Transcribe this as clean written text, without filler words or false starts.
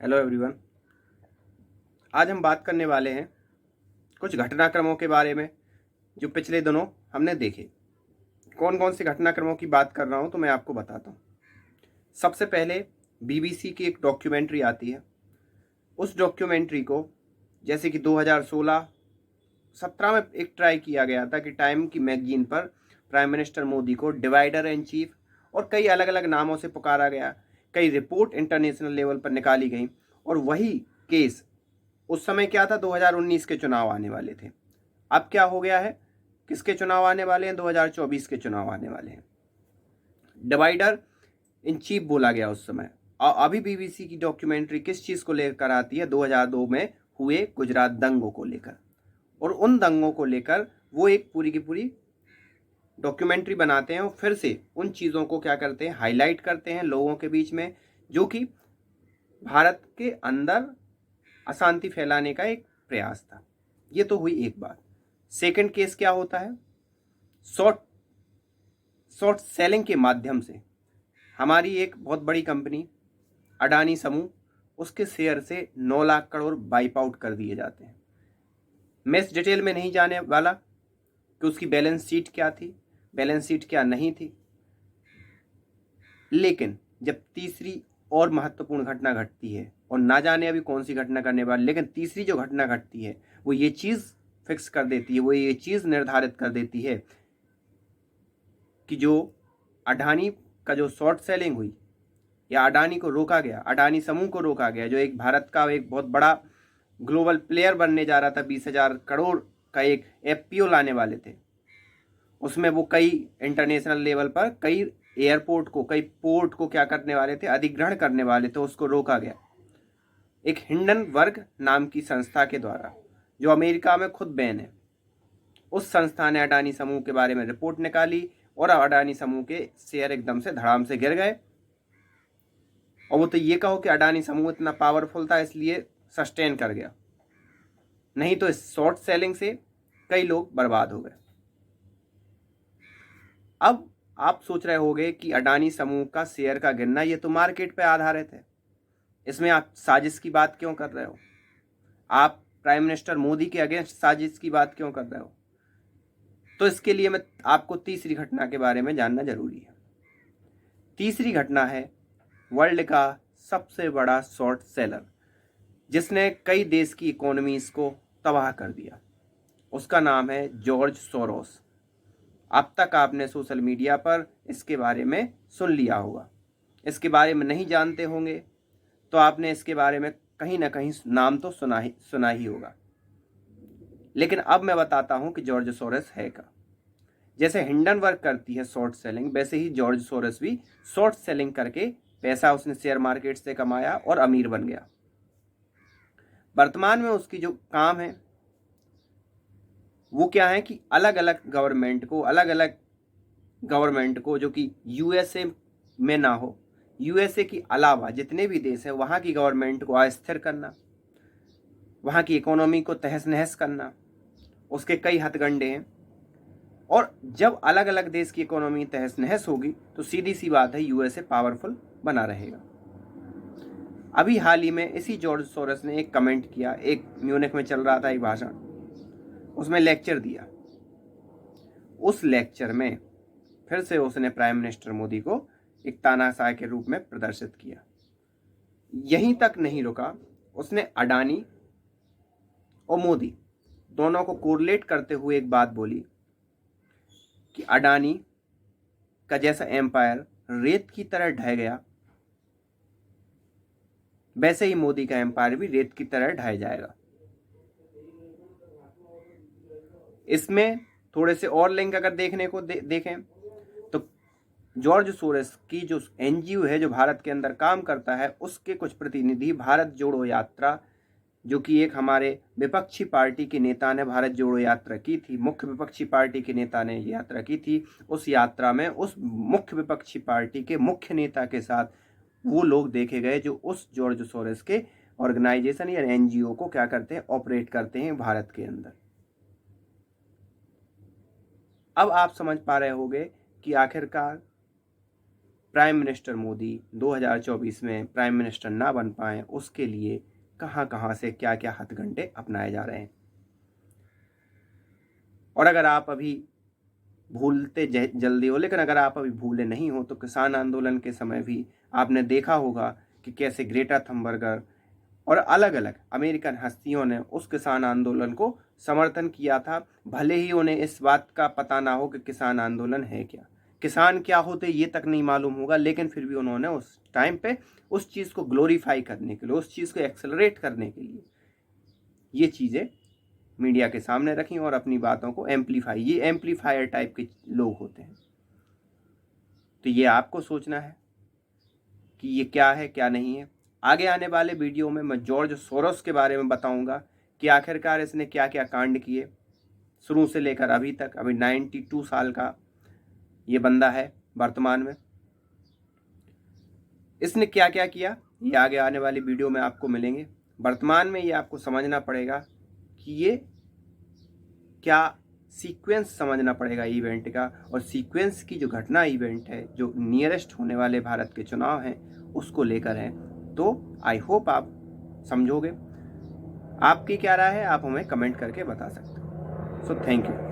Hello everyone. आज हम बात करने वाले हैं कुछ घटनाक्रमों के बारे में जो पिछले दिनों हमने देखे। कौन कौन से घटनाक्रमों की बात कर रहा हूं तो मैं आपको बताता हूं। सबसे पहले बीबीसी की एक डॉक्यूमेंट्री आती है। उस डॉक्यूमेंट्री को जैसे कि 2016-17 में एक ट्राई किया गया था कि टाइम की मैगजीन पर प्राइम मिनिस्टर मोदी को डिवाइडर एंड चीफ और कई अलग अलग नामों से पुकारा गया। कई रिपोर्ट इंटरनेशनल लेवल पर निकाली गई और वही केस उस समय क्या था, 2019 के चुनाव आने वाले थे। अब क्या हो गया है, किसके चुनाव आने वाले हैं, 2024 के चुनाव आने वाले हैं। डिवाइडर इन चीफ बोला गया उस समय। और अभी बीबीसी की डॉक्यूमेंट्री किस चीज़ को लेकर आती है, 2002 में हुए गुजरात दंगों को लेकर। और उन दंगों को लेकर वो एक पूरी की पूरी डॉक्यूमेंट्री बनाते हैं और फिर से उन चीज़ों को क्या करते हैं, हाईलाइट करते हैं लोगों के बीच में, जो कि भारत के अंदर अशांति फैलाने का एक प्रयास था। ये तो हुई एक बात। सेकंड केस क्या होता है, शॉर्ट शॉर्ट सेलिंग के माध्यम से हमारी एक बहुत बड़ी कंपनी अडानी समूह, उसके शेयर से 9 लाख करोड़ वाइप आउट कर दिए जाते हैं। मैं इस डिटेल में नहीं जाने वाला कि उसकी बैलेंस शीट क्या थी, बैलेंस शीट क्या नहीं थी। लेकिन जब तीसरी और महत्वपूर्ण घटना घटती है, और ना जाने अभी कौन सी घटना करने वाली, लेकिन तीसरी जो घटना घटती है वो ये चीज़ फिक्स कर देती है, वो ये चीज़ निर्धारित कर देती है कि जो अडानी का जो शॉर्ट सेलिंग हुई या अडानी को रोका गया, अडानी समूह को रोका गया, जो एक भारत का एक बहुत बड़ा ग्लोबल प्लेयर बनने जा रहा था, 20,000 करोड़ का एक एफपीओ लाने वाले थे। उसमें वो कई इंटरनेशनल लेवल पर कई एयरपोर्ट को, कई पोर्ट को क्या करने वाले थे, अधिग्रहण करने वाले थे, उसको रोका गया एक हिंडनबर्ग नाम की संस्था के द्वारा, जो अमेरिका में खुद बैन है। उस संस्था ने अडानी समूह के बारे में रिपोर्ट निकाली और अडानी समूह के शेयर एकदम से धड़ाम से गिर गए। और वो तो ये कहो कि अडानी समूह इतना पावरफुल था इसलिए सस्टेन कर गया, नहीं तो इस शॉर्ट सेलिंग से कई लोग बर्बाद हो गए। अब आप सोच रहे होंगे कि अडानी समूह का शेयर का गिरना ये तो मार्केट पे आधारित है, इसमें आप साजिश की बात क्यों कर रहे हो, आप प्राइम मिनिस्टर मोदी के अगेंस्ट साजिश की बात क्यों कर रहे हो। तो इसके लिए मैं आपको तीसरी घटना के बारे में जानना जरूरी है। तीसरी घटना है वर्ल्ड का सबसे बड़ा शॉर्ट सेलर, जिसने कई देश की इकोनॉमीज को तबाह कर दिया। उसका नाम है जॉर्ज सोरोस। अब तक आपने सोशल मीडिया पर इसके बारे में सुन लिया होगा, इसके बारे में नहीं जानते होंगे तो आपने इसके बारे में कहीं ना कहीं नाम तो सुना ही होगा। लेकिन अब मैं बताता हूं कि जॉर्ज सोरोस है क्या। जैसे हिंडनबर्ग करती है शॉर्ट सेलिंग, वैसे ही जॉर्ज सोरोस भी शॉर्ट सेलिंग करके पैसा उसने शेयर मार्केट से कमाया और अमीर बन गया। वर्तमान में उसकी जो काम है वो क्या है कि अलग अलग गवर्नमेंट को जो कि यूएसए में ना हो, यूएसए के अलावा जितने भी देश हैं वहाँ की गवर्नमेंट को अस्थिर करना, वहाँ की इकोनॉमी को तहस नहस करना, उसके कई हथकंडे हैं। और जब अलग अलग देश की इकोनॉमी तहस नहस होगी तो सीधी सी बात है यूएसए पावरफुल बना रहेगा। अभी हाल ही में इसी जॉर्ज सोरोस ने एक कमेंट किया, एक म्यूनिख में चल रहा था एक भाषण, उसमें लेक्चर दिया। उस लेक्चर में फिर से उसने प्राइम मिनिस्टर मोदी को एक तानाशाह के रूप में प्रदर्शित किया। यहीं तक नहीं रुका, उसने अडानी और मोदी दोनों को कोरिलेट करते हुए एक बात बोली कि अडानी का जैसा एम्पायर रेत की तरह ढह गया, वैसे ही मोदी का एम्पायर भी रेत की तरह ढह जाएगा। इसमें थोड़े से और लिंक अगर देखने को देखें तो जॉर्ज सोरोस की जो एनजीओ है जो भारत के अंदर काम करता है, उसके कुछ प्रतिनिधि भारत जोड़ो यात्रा, जो कि एक हमारे विपक्षी पार्टी के नेता ने भारत जोड़ो यात्रा की थी, मुख्य विपक्षी पार्टी के नेता ने यात्रा की थी। उस यात्रा में उस मुख्य विपक्षी पार्टी के मुख्य नेता के साथ वो लोग देखे गए जो उस जॉर्ज सोरोस के ऑर्गेनाइजेशन या एनजीओ को क्या करते हैं, ऑपरेट करते हैं भारत के अंदर। अब आप समझ पा रहे होंगे कि आखिरकार प्राइम मिनिस्टर मोदी 2024 में प्राइम मिनिस्टर ना बन पाए, उसके लिए कहाँ कहाँ से क्या क्या हथकंडे अपनाए जा रहे हैं। और अगर आप अभी भूलते जल्दी हो, लेकिन अगर आप अभी भूले नहीं हो तो किसान आंदोलन के समय भी आपने देखा होगा कि कैसे ग्रेटा थंबरगर और अलग अलग अमेरिकन हस्तियों ने उस किसान आंदोलन को समर्थन किया था, भले ही उन्हें इस बात का पता ना हो कि किसान आंदोलन है क्या, किसान क्या होते ये तक नहीं मालूम होगा, लेकिन फिर भी उन्होंने उस टाइम पे उस चीज़ को ग्लोरीफाई करने के लिए, उस चीज़ को एक्सेलरेट करने के लिए ये चीज़ें मीडिया के सामने रखी और अपनी बातों को एम्पलीफाई, ये एम्पलीफायर टाइप के लोग होते हैं। तो ये आपको सोचना है कि ये क्या है क्या नहीं है। आगे आने वाले वीडियो में मैं जॉर्ज सोरोस के बारे में बताऊंगा कि आखिरकार इसने क्या क्या कांड किए शुरू से लेकर अभी तक। अभी 92 साल का ये बंदा है वर्तमान में, इसने क्या क्या किया ये आगे आने वाली वीडियो में आपको मिलेंगे। वर्तमान में ये आपको समझना पड़ेगा कि ये क्या सीक्वेंस समझना पड़ेगा इवेंट का, और सीक्वेंस की जो घटना इवेंट है जो नियरेस्ट होने वाले भारत के चुनाव हैं उसको लेकर है। तो आई होप आप समझोगे। आपकी क्या राय है आप हमें कमेंट करके बता सकते हो। So thank you.